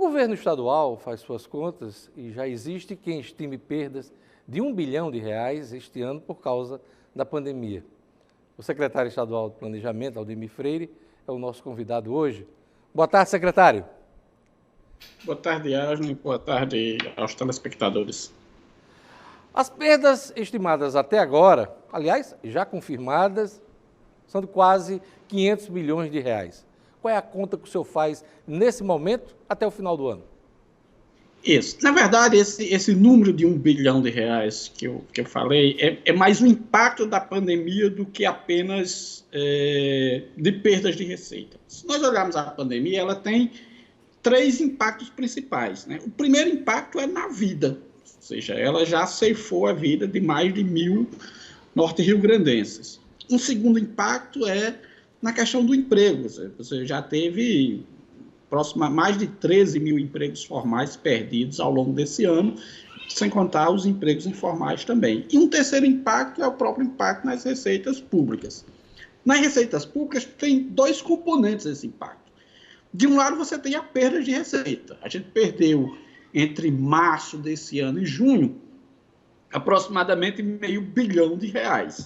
governo estadual faz suas contas e já existe quem estime perdas de R$ 1 bilhão este ano por causa da pandemia. O secretário estadual de Planejamento, Aldemir Freire, é o nosso convidado hoje. Boa tarde, secretário. Boa tarde, Asno, e boa tarde aos telespectadores. As perdas estimadas até agora, aliás, já confirmadas, são de quase 500 milhões de reais. Qual é a conta que o senhor faz nesse momento até o final do ano? Isso. Na verdade, esse número de R$ 1 bilhão que eu falei é mais o impacto da pandemia do que apenas de perdas de receita. Se nós olharmos a pandemia, ela tem 3 impactos principais, né? O primeiro impacto é na vida, ou seja, ela já ceifou a vida de mais de 1.000 norte-riograndenses. Um segundo impacto é na questão do emprego. Você já teve mais de 13 mil empregos formais perdidos ao longo desse ano, sem contar os empregos informais também. E um terceiro impacto é o próprio impacto nas receitas públicas. Nas receitas públicas tem 2 componentes desse impacto. De um lado, você tem a perda de receita. A gente perdeu entre março desse ano e junho aproximadamente R$500 bilhão.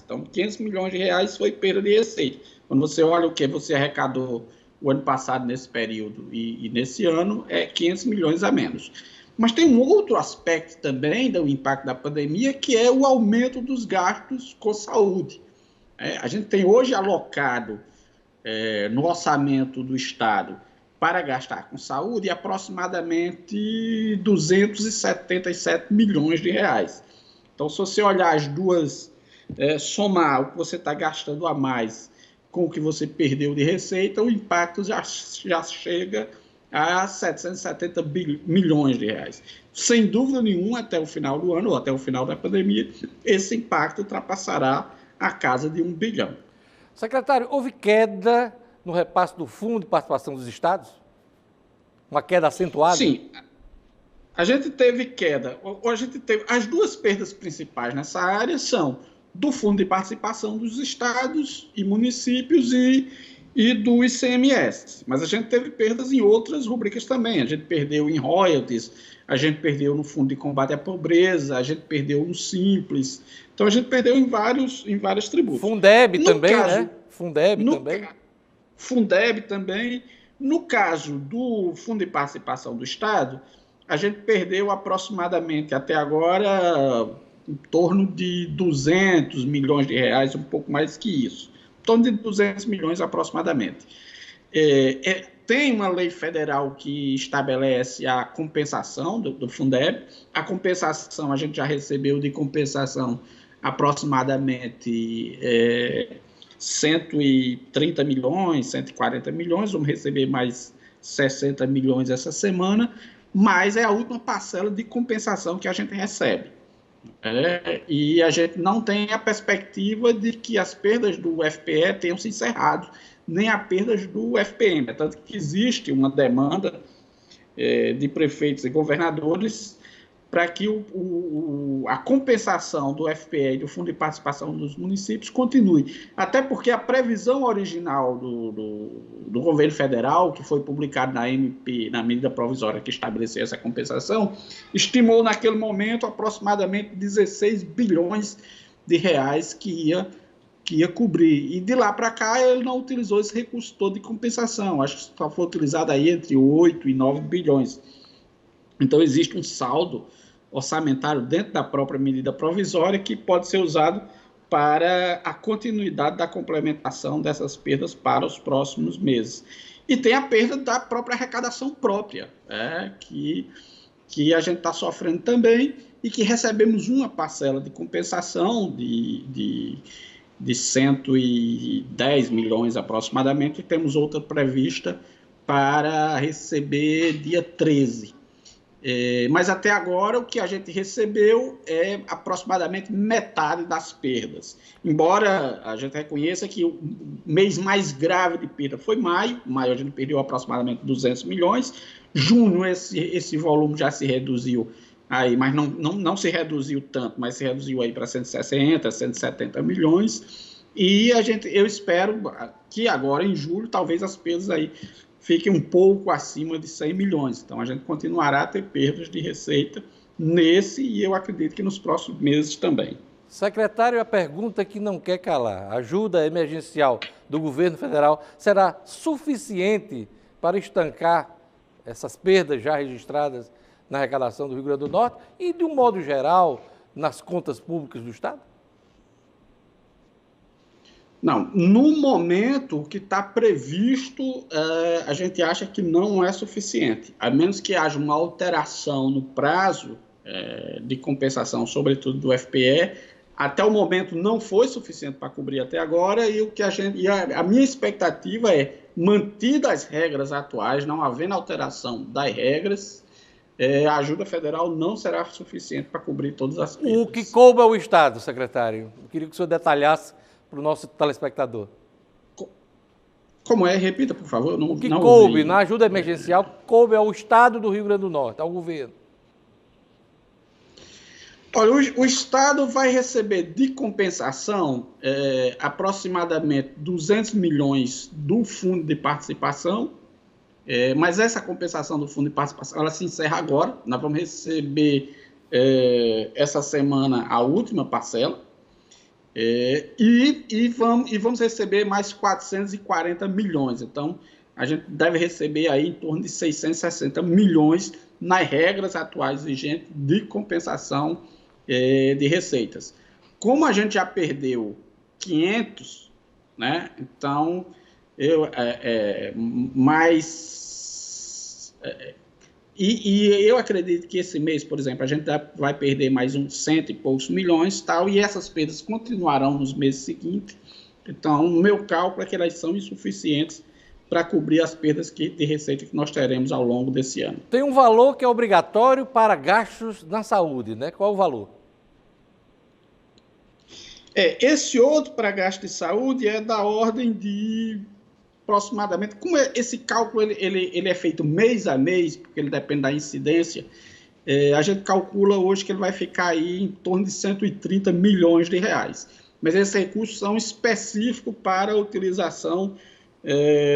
Então, 500 milhões de reais foi perda de receita. Quando você olha o que você arrecadou o ano passado nesse período e nesse ano, é 500 milhões a menos. Mas tem um outro aspecto também do impacto da pandemia, que é o aumento dos gastos com saúde. A gente tem hoje alocado no orçamento do Estado para gastar com saúde aproximadamente 277 milhões de reais. Então, se você olhar as duas, somar o que você está gastando a mais com o que você perdeu de receita, o impacto já chega a 770 milhões de reais. Sem dúvida nenhuma, até o final do ano, ou até o final da pandemia, esse impacto ultrapassará a casa de 1 bilhão. Secretário, houve queda no repasse do Fundo de Participação dos Estados? Uma queda acentuada? Sim. A gente teve queda. As 2 perdas principais nessa área são do Fundo de Participação dos Estados e Municípios e do ICMS. Mas a gente teve perdas em outras rubricas também. A gente perdeu em royalties, a gente perdeu no Fundo de Combate à Pobreza, a gente perdeu no Simples. Então, a gente perdeu em vários tributos. Fundeb também, né? Fundeb também. Fundeb também. No caso do Fundo de Participação do Estado, a gente perdeu aproximadamente, até agora, em torno de 200 milhões de reais, um pouco mais que isso. Em torno de 200 milhões aproximadamente. Tem uma lei federal que estabelece a compensação do Fundeb. A compensação, a gente já recebeu de compensação aproximadamente 130 milhões, 140 milhões, vamos receber mais 60 milhões essa semana, mas é a última parcela de compensação que a gente recebe. E a gente não tem a perspectiva de que as perdas do FPE tenham se encerrado, nem as perdas do FPM. Tanto que existe uma demanda de prefeitos e governadores para que a compensação do FPE e do Fundo de Participação dos Municípios continue. Até porque a previsão original do governo federal, que foi publicado na MP, na medida provisória que estabeleceu essa compensação, estimou naquele momento aproximadamente 16 bilhões de reais que ia cobrir. E de lá para cá ele não utilizou esse recurso todo de compensação. Acho que só foi utilizado aí entre 8 e 9 bilhões. Então existe um saldo orçamentário dentro da própria medida provisória que pode ser usado para a continuidade da complementação dessas perdas para os próximos meses. E tem a perda da própria arrecadação própria, que a gente está sofrendo também e que recebemos uma parcela de compensação de 110 milhões aproximadamente e temos outra prevista para receber dia 13. Mas até agora o que a gente recebeu é aproximadamente metade das perdas. Embora a gente reconheça que o mês mais grave de perda foi maio. Maio a gente perdeu aproximadamente 200 milhões. Junho esse volume já se reduziu, aí, mas não se reduziu tanto, mas se reduziu aí para 160, 170 milhões. E eu espero que agora em julho talvez as perdas aí fique um pouco acima de 100 milhões. Então, a gente continuará a ter perdas de receita nesse e eu acredito que nos próximos meses também. Secretário, a pergunta que não quer calar: a ajuda emergencial do governo federal será suficiente para estancar essas perdas já registradas na arrecadação do Rio Grande do Norte e, de um modo geral, nas contas públicas do Estado? Não, no momento, o que está previsto, a gente acha que não é suficiente, a menos que haja uma alteração no prazo de compensação, sobretudo do FPE. Até o momento não foi suficiente para cobrir até agora, e a minha expectativa é, mantidas as regras atuais, não havendo alteração das regras, a ajuda federal não será suficiente para cobrir todas as perdas. O que coube ao Estado, secretário? Eu queria que o senhor detalhasse para o nosso telespectador. Como é? Repita, por favor. O que coube na ajuda emergencial coube ao Estado do Rio Grande do Norte, ao governo? Olha, o Estado vai receber de compensação aproximadamente 200 milhões do Fundo de Participação, mas essa compensação do Fundo de Participação ela se encerra agora. Nós vamos receber essa semana a última parcela e vamos receber mais 440 milhões. Então, a gente deve receber aí em torno de 660 milhões nas regras atuais vigentes de compensação de receitas. Como a gente já perdeu 500, né? Então, eu acredito que esse mês, por exemplo, a gente vai perder mais uns 100 e poucos milhões, tal, e essas perdas continuarão nos meses seguintes. Então, o meu cálculo é que elas são insuficientes para cobrir as perdas de receita que nós teremos ao longo desse ano. Tem um valor que é obrigatório para gastos na saúde, né? Qual é o valor? Esse outro para gasto de saúde é da ordem de aproximadamente, como esse cálculo ele é feito mês a mês, porque ele depende da incidência, a gente calcula hoje que ele vai ficar aí em torno de 130 milhões de reais. Mas esses recursos são específicos para a utilização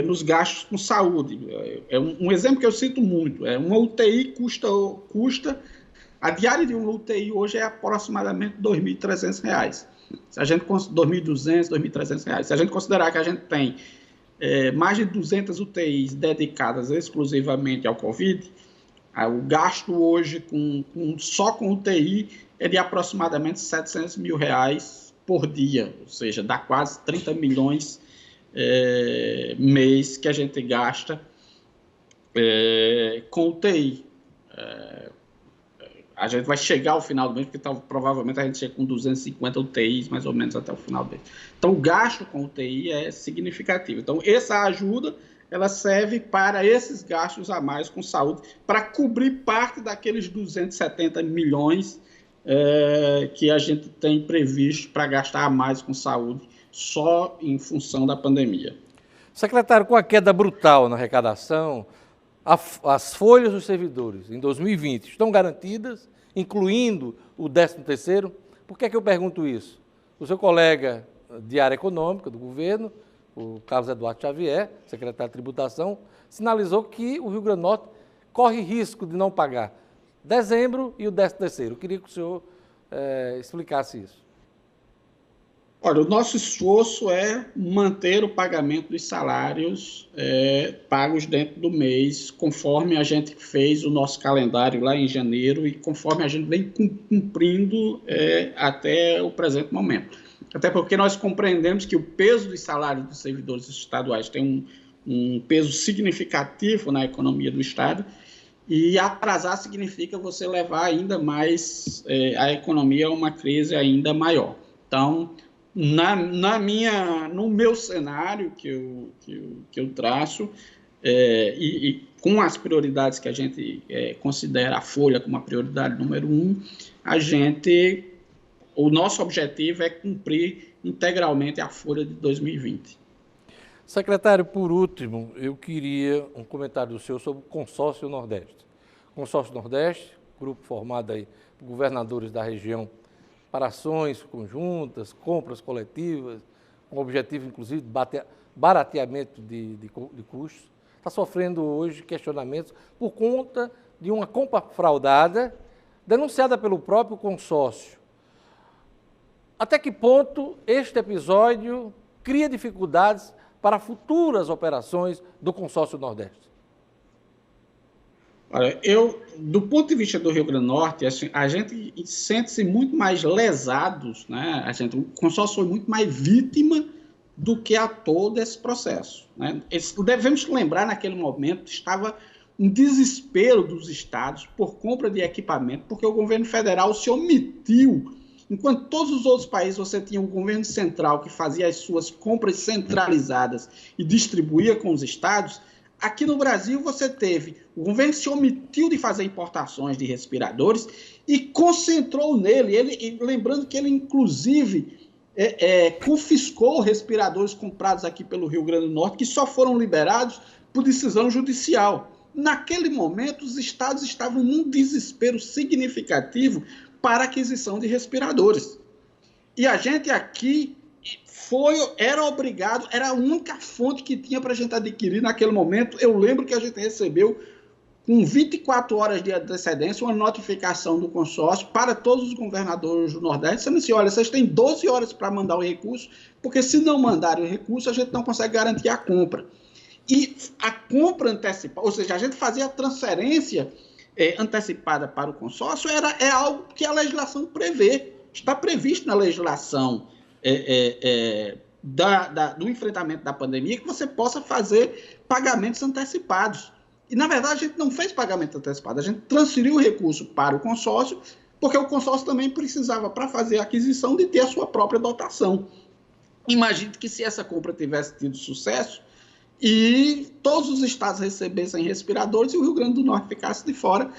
nos gastos com saúde. Um exemplo que eu cito muito, uma UTI custa a diária de uma UTI hoje é aproximadamente R$ 2.300. Se a gente R$ 2.200, R$ 300. Se a gente considerar que a gente tem mais de 200 UTIs dedicadas exclusivamente ao Covid, o gasto hoje só com UTI é de aproximadamente R$ 700 mil por dia, ou seja, dá quase 30 milhões mês que a gente gasta com UTI. A gente vai chegar ao final do mês, porque provavelmente a gente chega com 250 UTIs, mais ou menos, até o final do mês. Então, o gasto com UTI é significativo. Então, essa ajuda, ela serve para esses gastos a mais com saúde, para cobrir parte daqueles 270 milhões que a gente tem previsto para gastar a mais com saúde, só em função da pandemia. Secretário, com a queda brutal na arrecadação, as folhas dos servidores em 2020 estão garantidas, incluindo o 13º? Por que é que eu pergunto isso? O seu colega de área econômica do governo, o Carlos Eduardo Xavier, secretário de Tributação, sinalizou que o Rio Grande do Norte corre risco de não pagar dezembro e o 13º. Eu queria que o senhor explicasse isso. Olha, o nosso esforço é manter o pagamento dos salários pagos dentro do mês, conforme a gente fez o nosso calendário lá em janeiro e conforme a gente vem cumprindo até o presente momento. Até porque nós compreendemos que o peso dos salários dos servidores estaduais tem um peso significativo na economia do Estado, e atrasar significa você levar ainda mais a economia a uma crise ainda maior. Então, no meu cenário que eu traço, e com as prioridades que a gente considera a folha como a prioridade número 1, o nosso objetivo é cumprir integralmente a folha de 2020. Secretário, por último, eu queria um comentário do senhor sobre o Consórcio Nordeste. Consórcio Nordeste, grupo formado aí por governadores da região, para ações conjuntas, compras coletivas, com o objetivo, inclusive, de barateamento de custos. está sofrendo hoje questionamentos por conta de uma compra fraudada denunciada pelo próprio consórcio. Até que ponto este episódio cria dificuldades para futuras operações do consórcio Nordeste? Olha, do ponto de vista do Rio Grande do Norte, assim, a gente sente-se muito mais lesados, né? O consórcio foi muito mais vítima do que ator desse processo, né? Devemos lembrar, naquele momento, estava um desespero dos estados por compra de equipamento, porque o governo federal se omitiu. Enquanto todos os outros países você tinha um governo central que fazia as suas compras centralizadas e distribuía com os estados, aqui no Brasil você teve, o governo se omitiu de fazer importações de respiradores e concentrou nele, lembrando que ele inclusive confiscou respiradores comprados aqui pelo Rio Grande do Norte, que só foram liberados por decisão judicial. Naquele momento, os estados estavam num desespero significativo para a aquisição de respiradores. E a gente aqui era obrigado, era a única fonte que tinha para a gente adquirir naquele momento. Eu lembro que a gente recebeu, com 24 horas de antecedência, uma notificação do consórcio para todos os governadores do Nordeste, dizendo assim, olha, vocês têm 12 horas para mandar o recurso, porque se não mandarem o recurso, a gente não consegue garantir a compra. E a compra antecipada, ou seja, a gente fazia a transferência antecipada para o consórcio, é algo que a legislação prevê. Está previsto na legislação do enfrentamento da pandemia que você possa fazer pagamentos antecipados. E, na verdade, a gente não fez pagamento antecipado, a gente transferiu o recurso para o consórcio, porque o consórcio também precisava, para fazer a aquisição, de ter a sua própria dotação. Imagine que se essa compra tivesse tido sucesso, e todos os estados recebessem respiradores e o Rio Grande do Norte ficasse de fora,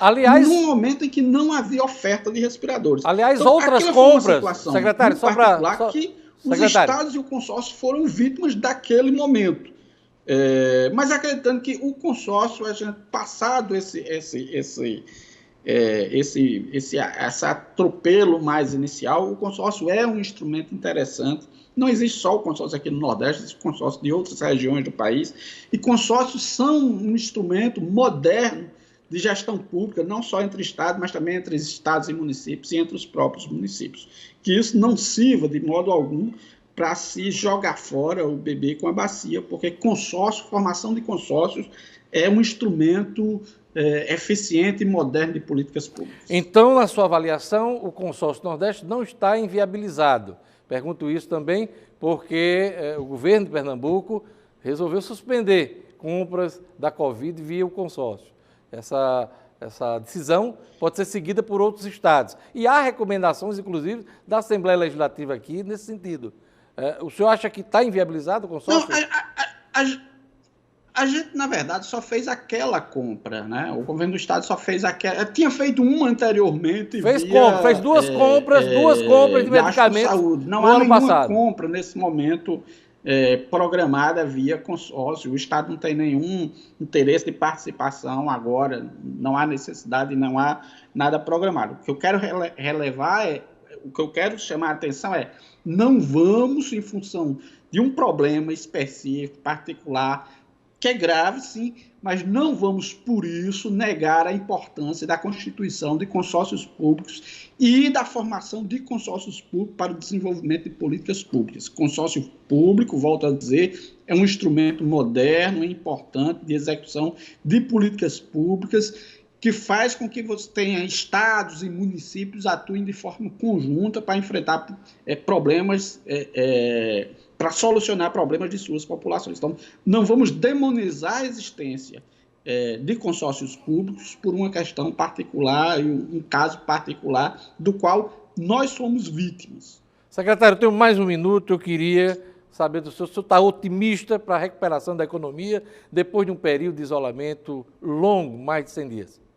num momento em que não havia oferta de respiradores. Aliás, então, outras compras, secretário, só para... que os estados e o consórcio foram vítimas daquele momento. Mas acreditando que o consórcio, a gente, passado esse atropelo mais inicial, o consórcio é um instrumento interessante. Não existe só o consórcio aqui no Nordeste, existe consórcio de outras regiões do país. E consórcios são um instrumento moderno de gestão pública, não só entre estados, mas também entre estados e municípios e entre os próprios municípios. Que isso não sirva de modo algum para se jogar fora o bebê com a bacia, porque formação de consórcios é um instrumento eficiente e moderno de políticas públicas. Então, na sua avaliação, o consórcio Nordeste não está inviabilizado. Pergunto isso também porque o governo de Pernambuco resolveu suspender compras da Covid via o consórcio. Essa decisão pode ser seguida por outros estados. E há recomendações, inclusive, da Assembleia Legislativa aqui nesse sentido. O senhor acha que está inviabilizado o consórcio? Não, a gente, na verdade, só fez aquela compra, né? O governo do estado só fez aquela... Tinha feito uma anteriormente. Fez duas compras de medicamentos saúde. Não há nenhuma compra nesse momento programada via consórcio. O estado não tem nenhum interesse de participação agora, não há necessidade, não há nada programado. O que eu quero relevar o que eu quero chamar a atenção não vamos, em função de um problema específico, particular, que é grave, sim, mas não vamos, por isso, negar a importância da constituição de consórcios públicos e da formação de consórcios públicos para o desenvolvimento de políticas públicas. Consórcio público, volto a dizer, é um instrumento moderno e importante de execução de políticas públicas que faz com que você tenha estados e municípios atuem de forma conjunta para enfrentar problemas, para solucionar problemas de suas populações. Então, não vamos demonizar a existência de consórcios públicos por uma questão particular e um caso particular do qual nós somos vítimas. Secretário, eu tenho mais um minuto, eu queria saber do senhor, o senhor está otimista para a recuperação da economia depois de um período de isolamento longo, mais de 100 dias?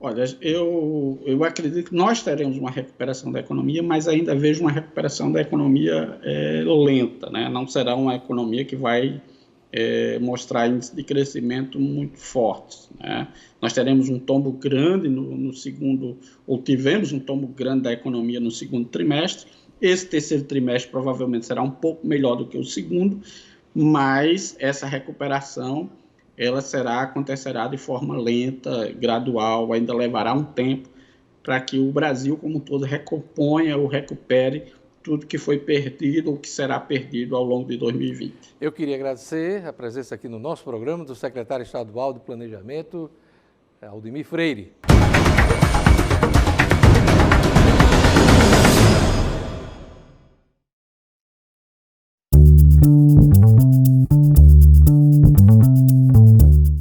Olha, eu acredito que nós teremos uma recuperação da economia, mas ainda vejo uma recuperação da economia lenta, né? Não será uma economia que vai mostrar índices de crescimento muito fortes, né? Nós teremos um tombo grande no segundo, ou tivemos um tombo grande da economia no segundo trimestre. Esse terceiro trimestre provavelmente será um pouco melhor do que o segundo, mas essa recuperação ela acontecerá de forma lenta, gradual, ainda levará um tempo para que o Brasil como um todo recomponha ou recupere tudo que foi perdido ou que será perdido ao longo de 2020. Eu queria agradecer a presença aqui no nosso programa do secretário estadual de Planejamento, Aldemir Freire.